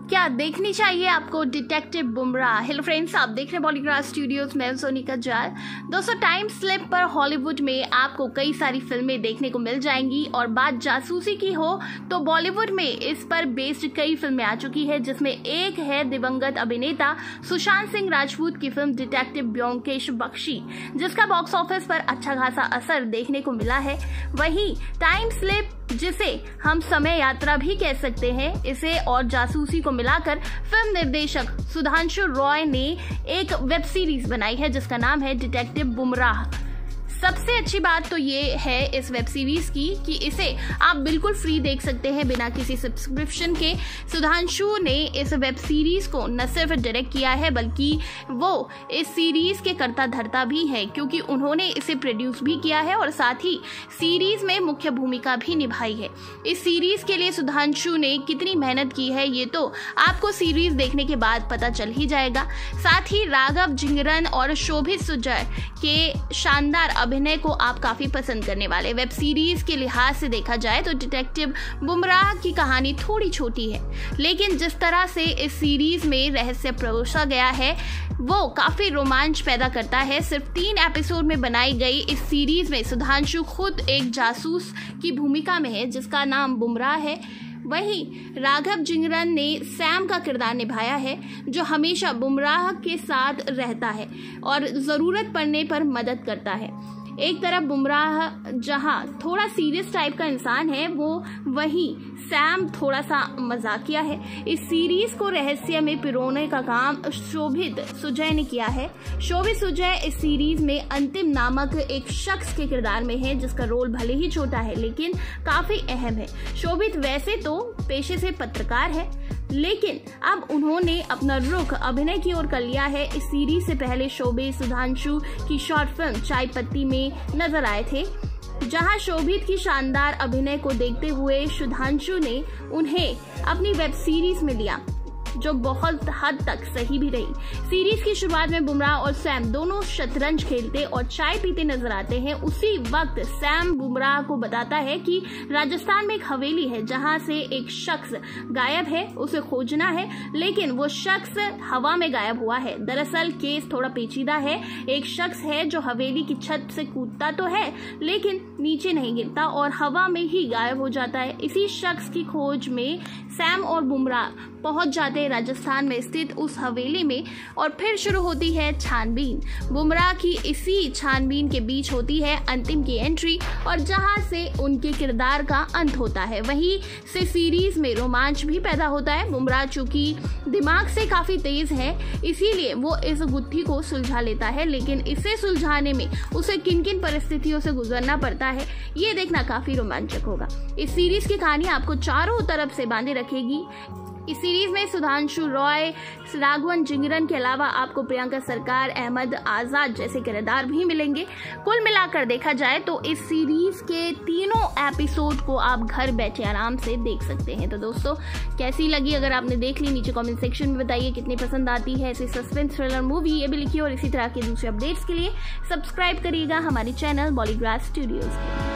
क्या देखनी चाहिए आपको डिटेक्टिव बुमराह। हेलो फ्रेंड्स, आप देख रहे हैं बॉलीग्राफ स्टूडियोज में सोनिका जाल। दोस्तों, टाइम स्लिप पर हॉलीवुड में आपको कई सारी फिल्में देखने को मिल जाएंगी और बात जासूसी की हो तो बॉलीवुड में इस पर बेस्ड कई फिल्में आ चुकी है, जिसमें एक है दिवंगत अभिनेता सुशांत सिंह राजपूत की फिल्म डिटेक्टिव ब्योमकेश बख्शी, जिसका बॉक्स ऑफिस पर अच्छा खासा असर देखने को मिला है। वहीं टाइम स्लिप, जिसे हम समय यात्रा भी कह सकते हैं, इसे और जासूसी को मिलाकर फिल्म निर्देशक सुधांशु रॉय ने एक वेब सीरीज बनाई है जिसका नाम है डिटेक्टिव बुमराह। सबसे अच्छी बात तो ये है इस वेब सीरीज की कि इसे आप बिल्कुल फ्री देख सकते हैं बिना किसी सब्सक्रिप्शन के। सुधांशु ने इस वेब सीरीज को न सिर्फ डायरेक्ट किया है बल्कि वो इस सीरीज के कर्ता धर्ता भी है, क्योंकि उन्होंने इसे प्रोड्यूस भी किया है और साथ ही सीरीज में मुख्य भूमिका भी निभाई है। इस सीरीज के लिए सुधांशु ने कितनी मेहनत की है ये तो आपको सीरीज देखने के बाद पता चल ही जाएगा। साथ ही राघव जिंगरन और शोभित सुजय के शानदार अभिनय को आप काफी पसंद करने वाले। वेब सीरीज के लिहाज से देखा जाए तो डिटेक्टिव बुमराह की कहानी थोड़ी छोटी है, लेकिन जिस तरह से इस सीरीज में रहस्य परोसा गया है वो काफी रोमांच पैदा करता है। सिर्फ 3 एपिसोड में बनाई गई इस सीरीज में सुधांशु खुद एक जासूस की भूमिका में है जिसका नाम बुमराह है। वहीं राघव जिंगरन ने सैम का किरदार निभाया है, जो हमेशा बुमराह के साथ रहता है और ज़रूरत पड़ने पर मदद करता है। एक तरफ बुमराह जहां थोड़ा सीरियस टाइप का इंसान है, वहीं सैम थोड़ा सा मजाकिया है। इस सीरीज को रहस्य में पिरोने का काम शोभित सुजय ने किया है। शोभित सुजय इस सीरीज में अंतिम नामक एक शख्स के किरदार में है, जिसका रोल भले ही छोटा है लेकिन काफी अहम है। शोभित वैसे तो पेशे से पत्रकार है, लेकिन अब उन्होंने अपना रुख अभिनय की ओर कर लिया है। इस सीरीज से पहले शोभित सुधांशु की शॉर्ट फिल्म चाय पत्ती में नजर आए थे, जहां शोभित की शानदार अभिनय को देखते हुए सुधांशु ने उन्हें अपनी वेब सीरीज में लिया, जो बहुत हद तक सही भी रही। सीरीज की शुरुआत में बुमराह और सैम दोनों शतरंज खेलते और चाय पीते नजर आते हैं। उसी वक्त सैम बुमराह को बताता है कि राजस्थान में एक हवेली है जहां से एक शख्स गायब है, उसे खोजना है, लेकिन वो शख्स हवा में गायब हुआ है। दरअसल केस थोड़ा पेचीदा है। एक शख्स है जो हवेली की छत से कूदता तो है लेकिन नीचे नहीं गिरता और हवा में ही गायब हो जाता है। इसी शख्स की खोज में सैम और बुमराह पहुंच जाते हैं राजस्थान में स्थित उस हवेली में और फिर शुरू होती है छानबीन। बुमराह की इसी छानबीन के बीच होती है अंतिम की एंट्री और जहां से उनके किरदार का अंत होता है। वहीं से सीरीज में रोमांच भी पैदा होता है। बुमराह चूंकि दिमाग से काफी तेज है, इसीलिए वो इस गुत्थी को सुलझा लेता है, लेकिन इसे सुलझाने में उसे किन किन परिस्थितियों से गुजरना पड़ता है ये देखना काफी रोमांचक होगा। इस सीरीज की कहानी आपको चारों तरफ से बांधे रखेगी। इस सीरीज में सुधांशु रॉय, राघवन जिंगरन के अलावा आपको प्रियंका सरकार, अहमद आजाद जैसे किरदार भी मिलेंगे। कुल मिलाकर देखा जाए तो इस सीरीज के तीनों एपिसोड को आप घर बैठे आराम से देख सकते हैं। तो दोस्तों, कैसी लगी? अगर आपने देख ली नीचे कमेंट सेक्शन में बताइए कितनी पसंद आती है ऐसी सस्पेंस थ्रिलर मूवी, ये भी लिखिए और इसी तरह के दूसरे अपडेट्स के लिए सब्सक्राइब करिएगा हमारे चैनल बॉलीग्राफ स्टूडियोज के।